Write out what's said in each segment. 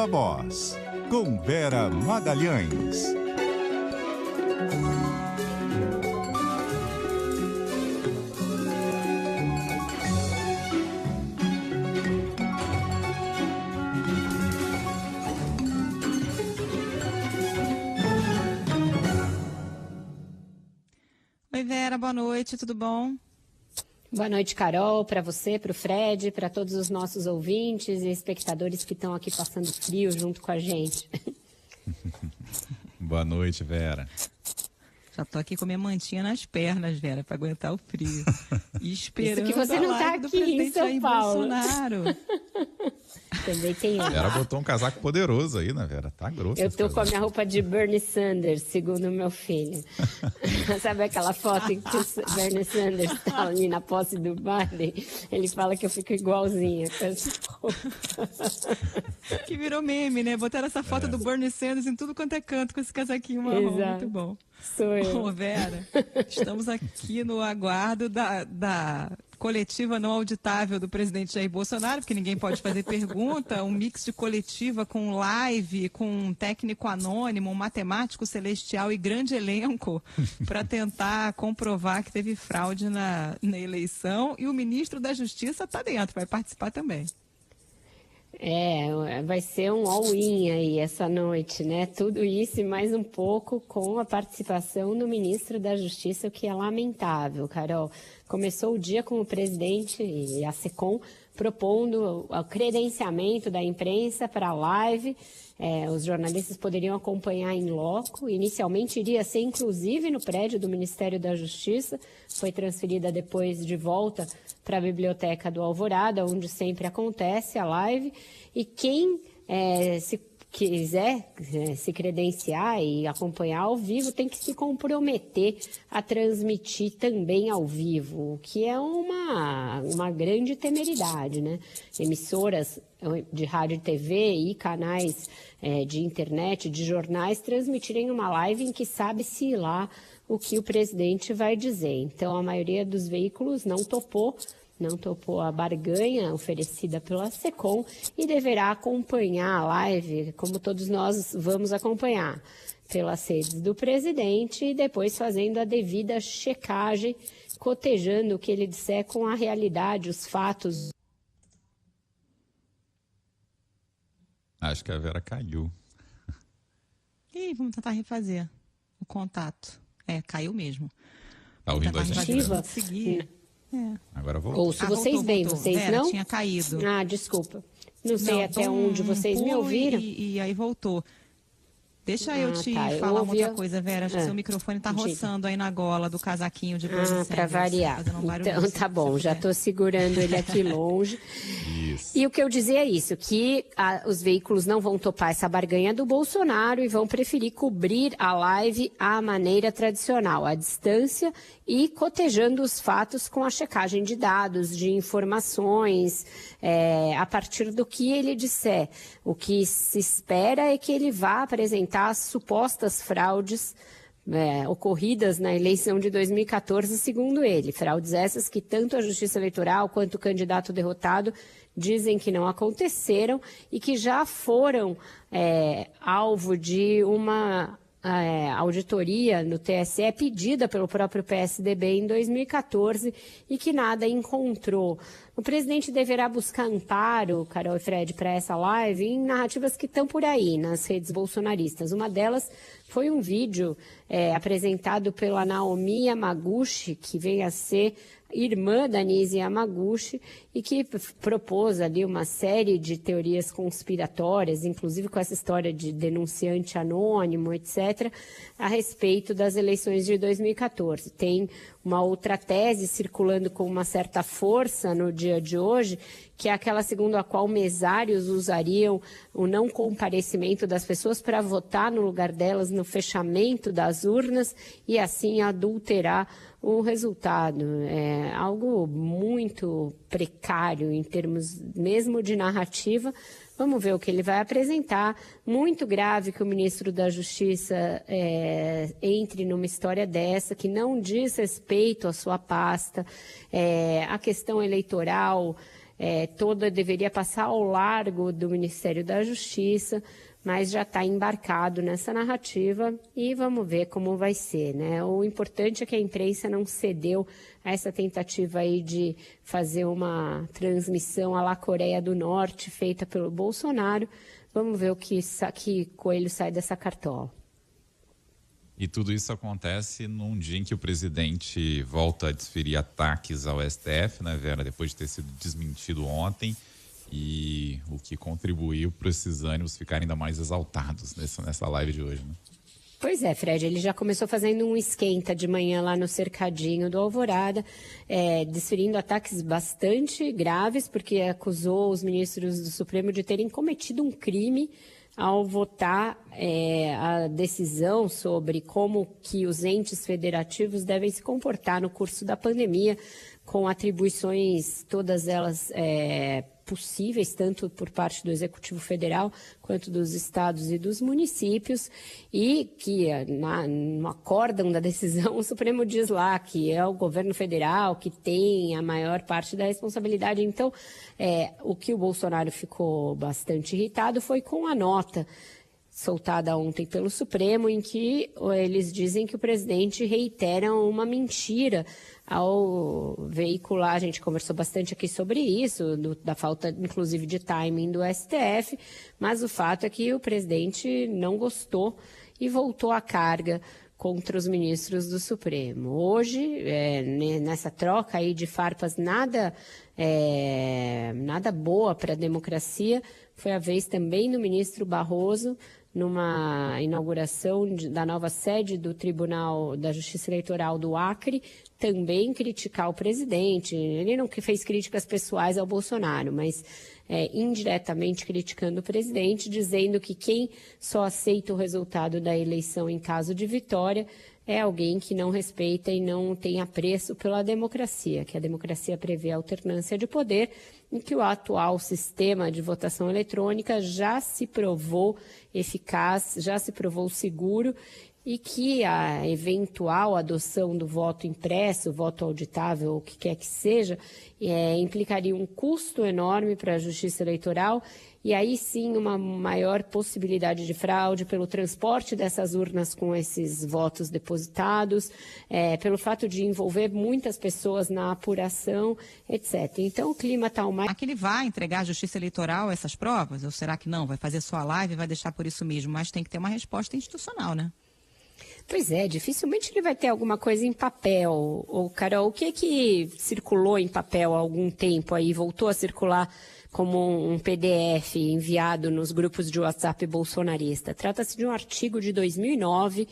Viva Voz, com Vera Magalhães. Oi, Vera, boa noite, tudo bom? Boa noite, Carol, para você, para o Fred, para todos os nossos ouvintes e espectadores que estão aqui passando frio junto com a gente. Boa noite, Vera. Já tô aqui com minha mantinha nas pernas, Vera, para aguentar o frio. E esperando Isso que você não tá aqui em São Paulo. Bolsonaro. Também tem um. Vera botou um casaco poderoso aí, né, Vera? Tá grosso. Eu tô com a minha roupa de Bernie Sanders, segundo o meu filho. Sabe aquela foto em que o Bernie Sanders tá ali na posse do Biden? Ele fala que eu fico igualzinha com essa roupa. Que virou meme, né? Botaram essa foto do Bernie Sanders em tudo quanto é canto com esse casaquinho marrom. Exato. Muito bom. Sou eu. Ô, Vera, estamos aqui no aguardo da coletiva não auditável do presidente Jair Bolsonaro, porque ninguém pode fazer pergunta, um mix de coletiva com live, com um técnico anônimo, um matemático celestial e grande elenco para tentar comprovar que teve fraude na eleição. E o ministro da Justiça está dentro, vai participar também. Vai ser um all-in aí essa noite, né? Tudo isso e mais um pouco com a participação do ministro da Justiça, o que é lamentável, Carol. Começou o dia com o presidente e a SECOM propondo o credenciamento da imprensa para a live. Os jornalistas poderiam acompanhar em loco. Inicialmente iria ser inclusive no prédio do Ministério da Justiça. Foi transferida depois de volta para a Biblioteca do Alvorada, onde sempre acontece a live. E quem se quiser se credenciar e acompanhar ao vivo, tem que se comprometer a transmitir também ao vivo, o que é uma grande temeridade, né? Emissoras de rádio e TV e canais de internet, de jornais, transmitirem uma live em que sabe-se lá o que o presidente vai dizer. Então, a maioria dos veículos não topou a barganha oferecida pela SECOM e deverá acompanhar a live, como todos nós vamos acompanhar, pelas redes do presidente e depois fazendo a devida checagem, cotejando o que ele disser com a realidade, os fatos. Acho que a Vera caiu. Ih, vamos tentar refazer o contato. Caiu mesmo. Tá ouvindo a gente? Conseguir. Agora voltou. Ouço vocês bem, vocês Vera, não? Tinha caído. Desculpa. Não sei até onde vocês me ouviram. E aí voltou. Deixa eu te falar uma outra coisa, Vera. Acho que seu microfone está roçando aí na gola do casaquinho de Bernie Sanders. Para variar. Então tá bom, já estou segurando ele aqui longe. Isso. E o que eu dizia é isso, que os veículos não vão topar essa barganha do Bolsonaro e vão preferir cobrir a live à maneira tradicional, à distância e cotejando os fatos com a checagem de dados, de informações, a partir do que ele disser. O que se espera é que ele vá apresentar as supostas fraudes ocorridas na eleição de 2014, segundo ele. Fraudes essas que tanto a Justiça Eleitoral quanto o candidato derrotado dizem que não aconteceram e que já foram alvo de uma auditoria no TSE pedida pelo próprio PSDB em 2014 e que nada encontrou. O presidente deverá buscar amparo, Carol e Fred, para essa live em narrativas que estão por aí, nas redes bolsonaristas. Uma delas foi um vídeo apresentado pela Naomi Yamaguchi, que vem a ser irmã da Nise Yamaguchi, e que propôs ali uma série de teorias conspiratórias, inclusive com essa história de denunciante anônimo, etc., a respeito das eleições de 2014. Tem uma outra tese circulando com uma certa força no dia de hoje, que é aquela segundo a qual mesários usariam o não comparecimento das pessoas para votar no lugar delas no fechamento das urnas e assim adulterar o resultado. É algo muito precário em termos mesmo de narrativa. Vamos ver o que ele vai apresentar. Muito grave que o ministro da Justiça entre numa história dessa, que não diz respeito à sua pasta. A questão eleitoral toda deveria passar ao largo do Ministério da Justiça, mas já está embarcado nessa narrativa e vamos ver como vai ser, né? O importante é que a imprensa não cedeu a essa tentativa aí de fazer uma transmissão à la Coreia do Norte, feita pelo Bolsonaro. Vamos ver o que coelho sai dessa cartola. E tudo isso acontece num dia em que o presidente volta a desferir ataques ao STF, né, Vera, depois de ter sido desmentido ontem, e o que contribuiu para esses ânimos ficarem ainda mais exaltados nessa live de hoje, né? Pois é, Fred, ele já começou fazendo um esquenta de manhã lá no cercadinho do Alvorada, desferindo ataques bastante graves, porque acusou os ministros do Supremo de terem cometido um crime ao votar a decisão sobre como que os entes federativos devem se comportar no curso da pandemia, com atribuições, todas elas possíveis, tanto por parte do Executivo Federal quanto dos estados e dos municípios, e que no acórdão da decisão o Supremo diz lá que é o governo federal que tem a maior parte da responsabilidade. Então, o que o Bolsonaro ficou bastante irritado foi com a nota soltada ontem pelo Supremo, em que eles dizem que o presidente reitera uma mentira ao veicular. A gente conversou bastante aqui sobre isso, da falta, inclusive, de timing do STF, mas o fato é que o presidente não gostou e voltou à carga contra os ministros do Supremo. Hoje, nessa troca aí de farpas nada boa para a democracia, foi a vez também do ministro Barroso, numa inauguração da nova sede do Tribunal da Justiça Eleitoral do Acre, também criticar o presidente. Ele não fez críticas pessoais ao Bolsonaro, mas indiretamente criticando o presidente, dizendo que quem só aceita o resultado da eleição em caso de vitória é alguém que não respeita e não tem apreço pela democracia, que a democracia prevê a alternância de poder e que o atual sistema de votação eletrônica já se provou eficaz, já se provou seguro e que a eventual adoção do voto impresso, voto auditável, o que quer que seja, implicaria um custo enorme para a Justiça Eleitoral e aí sim uma maior possibilidade de fraude pelo transporte dessas urnas com esses votos depositados, pelo fato de envolver muitas pessoas na apuração, etc. Então o clima está mais... Será que ele vai entregar à Justiça Eleitoral essas provas? Ou será que não? Vai fazer só a live e vai deixar por isso mesmo? Mas tem que ter uma resposta institucional, né? Pois é, dificilmente ele vai ter alguma coisa em papel. Carol, o que circulou em papel há algum tempo aí, voltou a circular como um PDF enviado nos grupos de WhatsApp bolsonarista? Trata-se de um artigo de 2009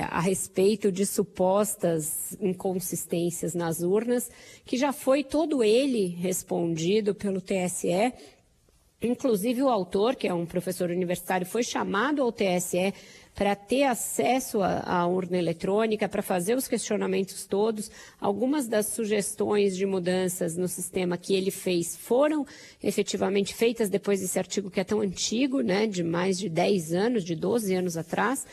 a respeito de supostas inconsistências nas urnas, que já foi todo ele respondido pelo TSE. Inclusive o autor, que é um professor universitário, foi chamado ao TSE para ter acesso à urna eletrônica, para fazer os questionamentos todos. Algumas das sugestões de mudanças no sistema que ele fez foram efetivamente feitas depois desse artigo que é tão antigo, né, de mais de 10 anos, de 12 anos atrás.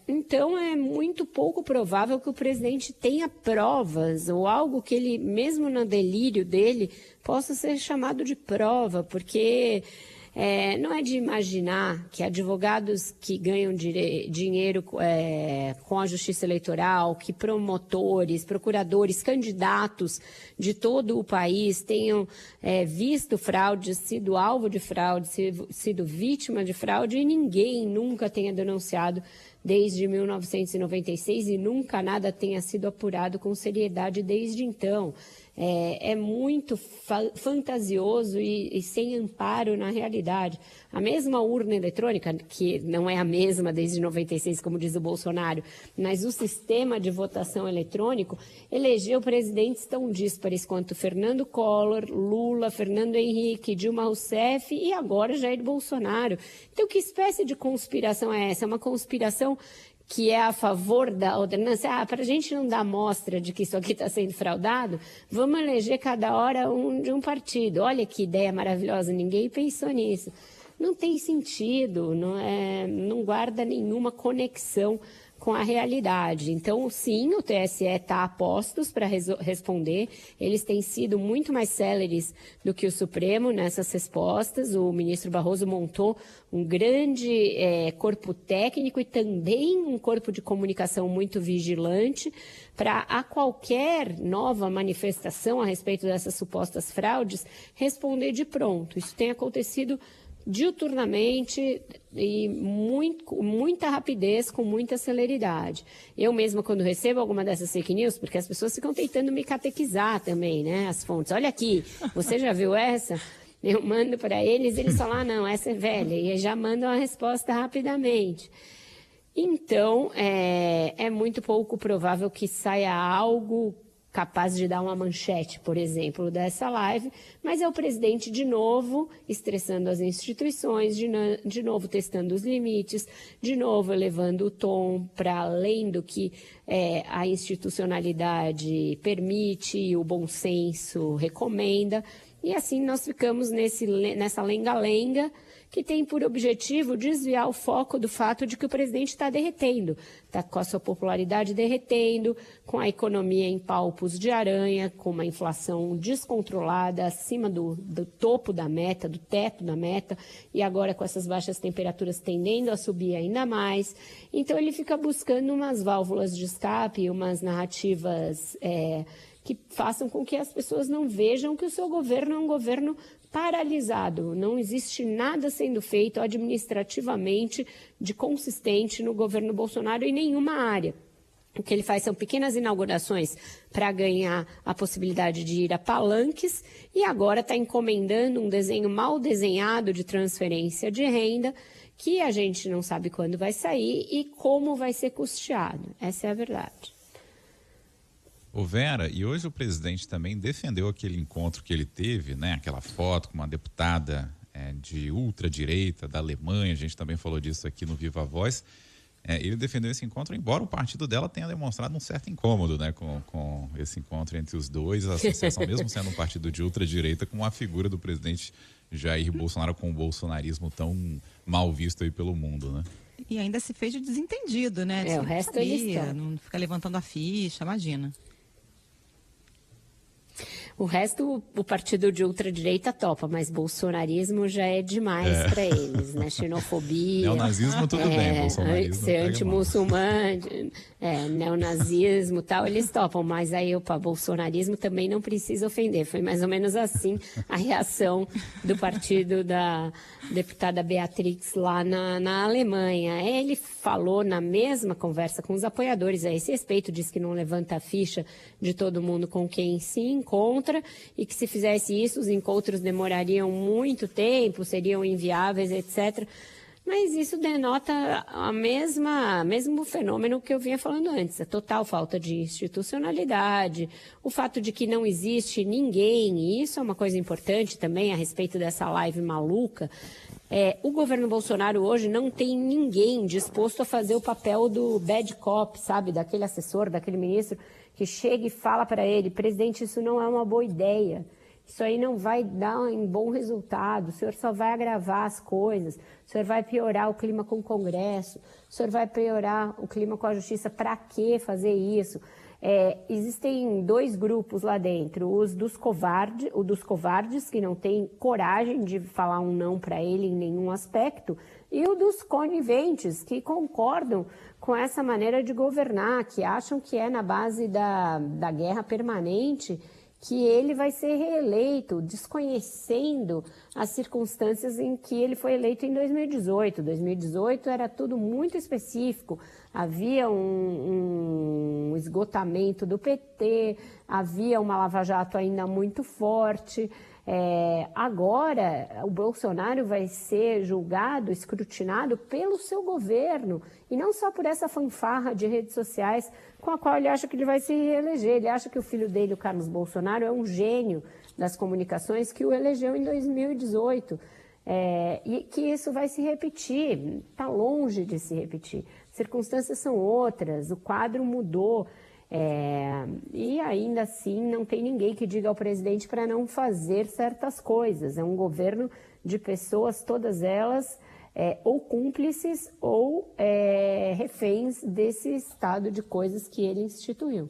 Então, é muito pouco provável que o presidente tenha provas ou algo que ele, mesmo no delírio dele, possa ser chamado de prova, porque não é de imaginar que advogados que ganham dinheiro com a Justiça Eleitoral, que promotores, procuradores, candidatos de todo o país tenham visto fraude, sido alvo de fraude, sido vítima de fraude e ninguém nunca tenha denunciado desde 1996 e nunca nada tenha sido apurado com seriedade desde então. É muito fantasioso e sem amparo na realidade. A mesma urna eletrônica, que não é a mesma desde 96, como diz o Bolsonaro, mas o sistema de votação eletrônico elegeu presidentes tão díspares quanto Fernando Collor, Lula, Fernando Henrique, Dilma Rousseff e agora Jair Bolsonaro. Então, que espécie de conspiração é essa? É uma conspiração que é a favor da alternância. Para a gente não dar mostra de que isso aqui está sendo fraudado, vamos eleger cada hora de um partido. Olha que ideia maravilhosa, ninguém pensou nisso. Não tem sentido, não guarda nenhuma conexão com a realidade. Então, sim, o TSE está a postos para responder. Eles têm sido muito mais céleres do que o Supremo nessas respostas. O ministro Barroso montou um grande corpo técnico e também um corpo de comunicação muito vigilante para, a qualquer nova manifestação a respeito dessas supostas fraudes, responder de pronto. Isso tem acontecido diuturnamente e muita rapidez, com muita celeridade. Eu mesma, quando recebo alguma dessas fake news, porque as pessoas ficam tentando me catequizar também, né, as fontes. Olha aqui, você já viu essa? Eu mando para eles falam, não, essa é velha, e já mandam a resposta rapidamente. Então, é muito pouco provável que saia algo capaz de dar uma manchete, por exemplo, dessa live, mas é o presidente de novo estressando as instituições, de novo testando os limites, de novo elevando o tom para além do que a institucionalidade permite e o bom senso recomenda. E assim nós ficamos nessa lenga-lenga que tem por objetivo desviar o foco do fato de que o presidente está derretendo, está com a sua popularidade derretendo, com a economia em palpos de aranha, com uma inflação descontrolada, acima do topo da meta, do teto da meta, e agora com essas baixas temperaturas tendendo a subir ainda mais. Então ele fica buscando umas válvulas de escape, umas narrativas que façam com que as pessoas não vejam que o seu governo é um governo paralisado. Não existe nada sendo feito administrativamente de consistente no governo Bolsonaro em nenhuma área. O que ele faz são pequenas inaugurações para ganhar a possibilidade de ir a palanques e agora está encomendando um desenho mal desenhado de transferência de renda que a gente não sabe quando vai sair e como vai ser custeado. Essa é a verdade. Ô Vera, e hoje o presidente também defendeu aquele encontro que ele teve, né? Aquela foto com uma deputada de ultradireita da Alemanha, a gente também falou disso aqui no Viva Voz. Ele defendeu esse encontro, embora o partido dela tenha demonstrado um certo incômodo, né? Com esse encontro entre os dois, a associação, mesmo sendo um partido de ultradireita, com a figura do presidente Jair Bolsonaro, com o bolsonarismo tão mal visto aí pelo mundo, né? E ainda se fez de desentendido, né? O resto eles estão. Não fica levantando a ficha, imagina. O resto, o partido de ultradireita topa, mas bolsonarismo já é demais para eles, né? Xenofobia. Neonazismo tudo bem, bolsonarismo. Ser anti-muçulmano, neonazismo e tal, eles topam, mas aí, bolsonarismo também não precisa ofender. Foi mais ou menos assim a reação do partido da deputada Beatrix lá na Alemanha. Ele falou na mesma conversa com os apoiadores a esse respeito, disse que não levanta a ficha de todo mundo com quem se encontra e que se fizesse isso os encontros demorariam muito tempo, seriam inviáveis, etc. Mas isso denota mesmo fenômeno que eu vinha falando antes, a total falta de institucionalidade, o fato de que não existe ninguém, e isso é uma coisa importante também a respeito dessa live maluca. O governo Bolsonaro hoje não tem ninguém disposto a fazer o papel do bad cop, sabe, daquele assessor, daquele ministro que chega e fala para ele, presidente, isso não é uma boa ideia, isso aí não vai dar um bom resultado, o senhor só vai agravar as coisas, o senhor vai piorar o clima com o Congresso, o senhor vai piorar o clima com a Justiça, para que fazer isso? Existem dois grupos lá dentro, o dos covardes, que não têm coragem de falar um não para ele em nenhum aspecto, e o dos coniventes, que concordam com essa maneira de governar, que acham que é na base da guerra permanente que ele vai ser reeleito, desconhecendo as circunstâncias em que ele foi eleito em 2018. 2018 era tudo muito específico, havia um esgotamento do PT, havia uma lava-jato ainda muito forte. Agora, o Bolsonaro vai ser julgado, escrutinado pelo seu governo, e não só por essa fanfarra de redes sociais com a qual ele acha que ele vai se reeleger. Ele acha que o filho dele, o Carlos Bolsonaro, é um gênio das comunicações que o elegeu em 2018. E que isso vai se repetir, está longe de se repetir. Circunstâncias são outras, o quadro mudou. E ainda assim não tem ninguém que diga ao presidente para não fazer certas coisas. É um governo de pessoas, todas elas ou cúmplices ou reféns desse estado de coisas que ele instituiu.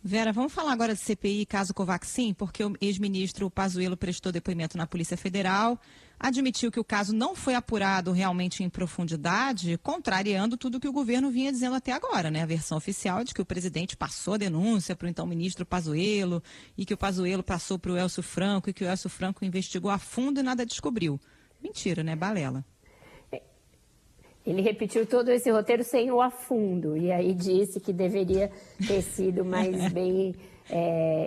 Vera, vamos falar agora de CPI, caso Covaxin, porque o ex-ministro Pazuello prestou depoimento na Polícia Federal, admitiu que o caso não foi apurado realmente em profundidade, contrariando tudo que o governo vinha dizendo até agora, né? A versão oficial é de que o presidente passou a denúncia para o então ministro Pazuello e que o Pazuello passou para o Élcio Franco e que o Élcio Franco investigou a fundo e nada descobriu. Mentira, né? Balela. Ele repetiu todo esse roteiro sem o a fundo, e aí disse que deveria ter sido mais bem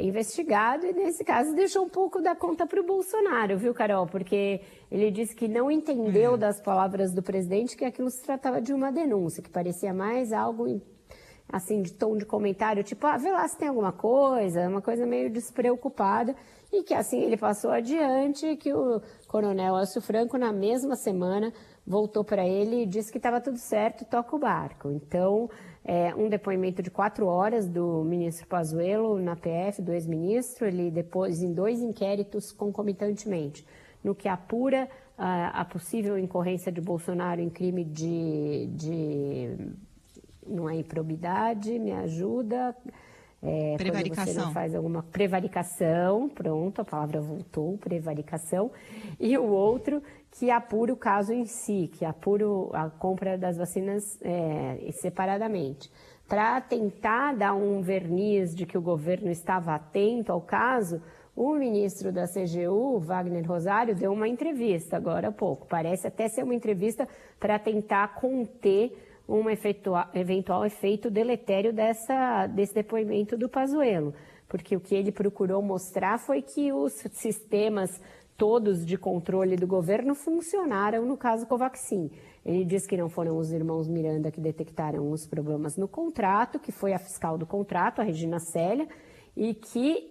investigado, e nesse caso deixou um pouco da conta para o Bolsonaro, viu, Carol? Porque ele disse que não entendeu das palavras do presidente que aquilo se tratava de uma denúncia, que parecia mais algo assim de tom de comentário, tipo, vê lá se tem alguma coisa, uma coisa meio despreocupada, e que assim ele passou adiante, que o coronel Élcio Franco, na mesma semana, voltou para ele e disse que estava tudo certo, toca o barco. Então, um depoimento de 4 horas do ministro Pazuello na PF, do ex-ministro, ele depois em 2 inquéritos concomitantemente, no que apura a possível incorrência de Bolsonaro em crime não é improbidade, me ajuda... prevaricação. Quando você não faz alguma prevaricação, pronto, a palavra voltou, prevaricação, e o outro que apura o caso em si, que apura a compra das vacinas separadamente. Para tentar dar um verniz de que o governo estava atento ao caso, o ministro da CGU, Wagner Rosário, deu uma entrevista agora há pouco. Parece até ser uma entrevista para tentar conter um eventual efeito deletério desse depoimento do Pazuello, porque o que ele procurou mostrar foi que os sistemas todos de controle do governo funcionaram no caso Covaxin. Ele diz que não foram os irmãos Miranda que detectaram os problemas no contrato, que foi a fiscal do contrato, a Regina Célia, e que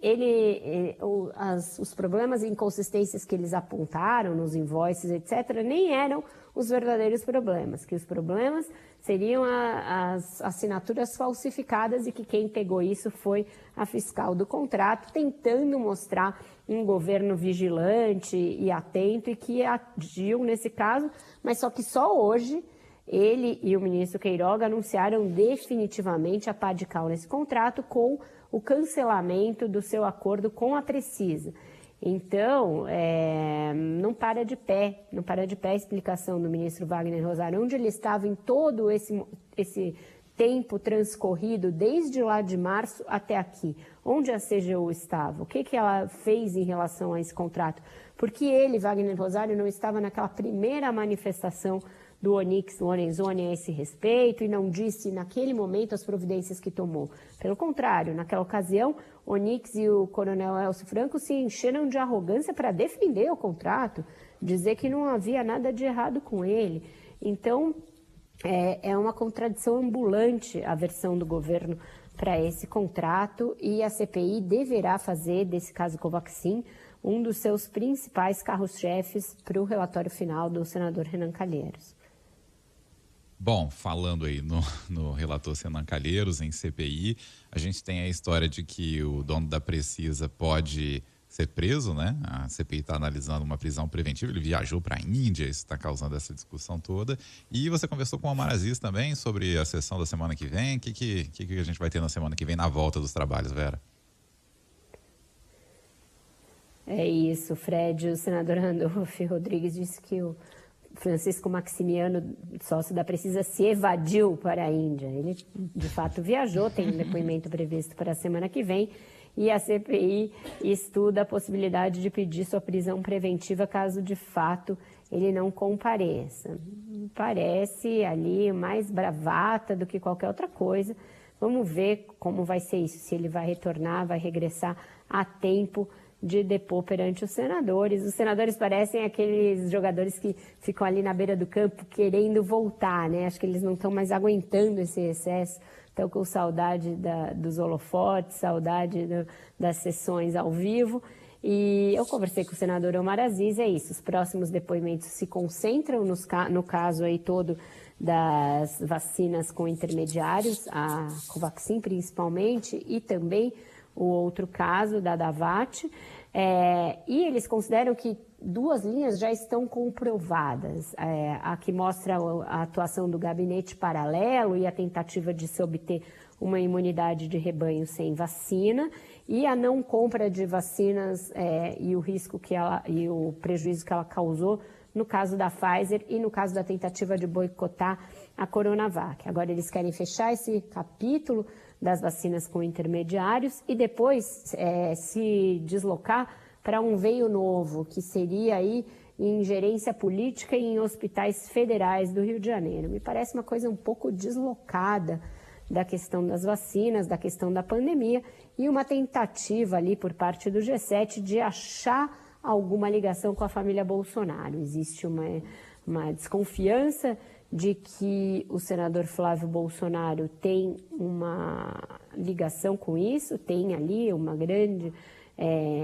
os problemas e inconsistências que eles apontaram nos invoices, etc., nem eram os verdadeiros problemas, que os problemas seriam as assinaturas falsificadas e que quem pegou isso foi a fiscal do contrato, tentando mostrar um governo vigilante e atento e que agiu nesse caso, mas só que só hoje ele e o ministro Queiroga anunciaram definitivamente a pá de cal nesse contrato com o cancelamento do seu acordo com a Precisa. Então, não para de pé a explicação do ministro Wagner Rosário, onde ele estava em todo esse tempo transcorrido, desde lá de março até aqui. Onde a CGU estava? O que ela fez em relação a esse contrato? Porque ele, Wagner Rosário, não estava naquela primeira manifestação do Onyx Lorenzoni a esse respeito e não disse naquele momento as providências que tomou. Pelo contrário, naquela ocasião, Onyx e o coronel Élcio Franco se encheram de arrogância para defender o contrato, dizer que não havia nada de errado com ele. Então, é uma contradição ambulante a versão do governo para esse contrato e a CPI deverá fazer desse caso Covaxin um dos seus principais carros-chefes para o relatório final do senador Renan Calheiros. Bom, falando aí no relator Renan Calheiros, em CPI, a gente tem a história de que o dono da Precisa pode ser preso, né? A CPI está analisando uma prisão preventiva, ele viajou para a Índia, isso está causando essa discussão toda. E você conversou com o Omar Aziz também sobre a sessão da semana que vem. O que a gente vai ter na semana que vem na volta dos trabalhos, Vera? É isso, Fred. O senador Randolph Rodrigues disse que o Francisco Maximiano, sócio da Precisa, se evadiu para a Índia. Ele, de fato, viajou, tem um depoimento previsto para a semana que vem, e a CPI estuda a possibilidade de pedir sua prisão preventiva caso, de fato, ele não compareça. Parece ali mais bravata do que qualquer outra coisa. Vamos ver como vai ser isso, se ele vai retornar, vai regressar a tempo de depor perante os senadores. Os senadores parecem aqueles jogadores que ficam ali na beira do campo querendo voltar, né? Acho que eles não estão mais aguentando esse excesso, estão com saudade dos holofotes, saudade das sessões ao vivo. E eu conversei com o senador Omar Aziz, é isso, os próximos depoimentos se concentram no caso aí todo das vacinas com intermediários, a Covaxin principalmente, e também o outro caso da Davat. E eles consideram que 2 linhas já estão comprovadas. A que mostra a atuação do gabinete paralelo e a tentativa de se obter uma imunidade de rebanho sem vacina, e a não compra de vacinas e o risco e o prejuízo que ela causou no caso da Pfizer e no caso da tentativa de boicotar a Coronavac. Agora eles querem fechar esse capítulo das vacinas com intermediários e depois se deslocar para um veio novo, que seria aí ingerência política em hospitais federais do Rio de Janeiro. Me parece uma coisa um pouco deslocada da questão das vacinas, da questão da pandemia, e uma tentativa ali por parte do G7 de achar alguma ligação com a família Bolsonaro. Existe uma desconfiança de que o senador Flávio Bolsonaro tem uma ligação com isso, tem ali uma grande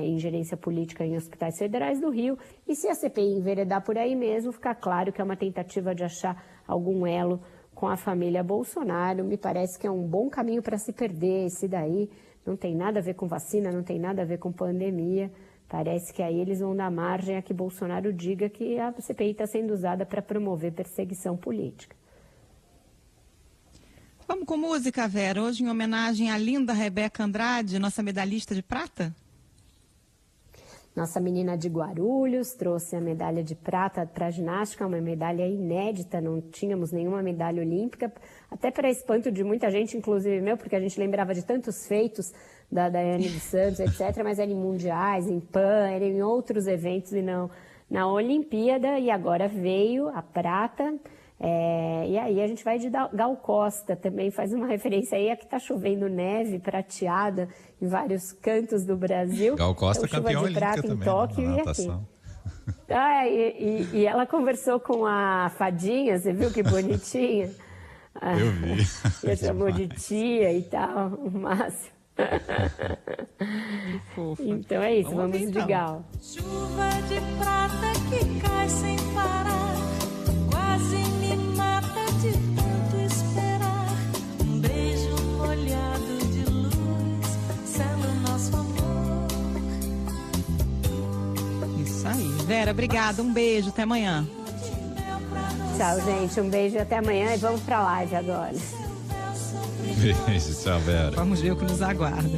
ingerência política em hospitais federais do Rio, e se a CPI enveredar por aí mesmo, fica claro que é uma tentativa de achar algum elo com a família Bolsonaro. Me parece que é um bom caminho para se perder esse daí, não tem nada a ver com vacina, não tem nada a ver com pandemia. Parece que aí eles vão dar margem a que Bolsonaro diga que a CPI está sendo usada para promover perseguição política. Vamos com música, Vera. Hoje em homenagem à linda Rebeca Andrade, nossa medalhista de prata? Nossa menina de Guarulhos trouxe a medalha de prata para a ginástica, uma medalha inédita, não tínhamos nenhuma medalha olímpica, até para espanto de muita gente, inclusive meu, porque a gente lembrava de tantos feitos da Daiane dos Santos, etc., mas era em mundiais, em PAN, era em outros eventos e não na Olimpíada, e agora veio a prata. E aí a gente vai de Gal Costa, também faz uma referência aí a que está chovendo neve prateada em vários cantos do Brasil. Gal Costa, então, campeã olímpica prata também, em Tóquio na e aqui. natação. E ela conversou com a Fadinha, você viu que bonitinha? Eu vi. E chamou de tia e tal, o máximo. Então é isso, vamos de Gal. Chuva de prata que cai sem parar, quase me mata de tanto esperar. Um beijo molhado de luz, sela o nosso amor. Isso aí. Vera, obrigada. Um beijo. Até amanhã. Tchau, gente. Um beijo e até amanhã. E vamos pra live agora. Beijo, tchau, Vera. Vamos ver o que nos aguarda.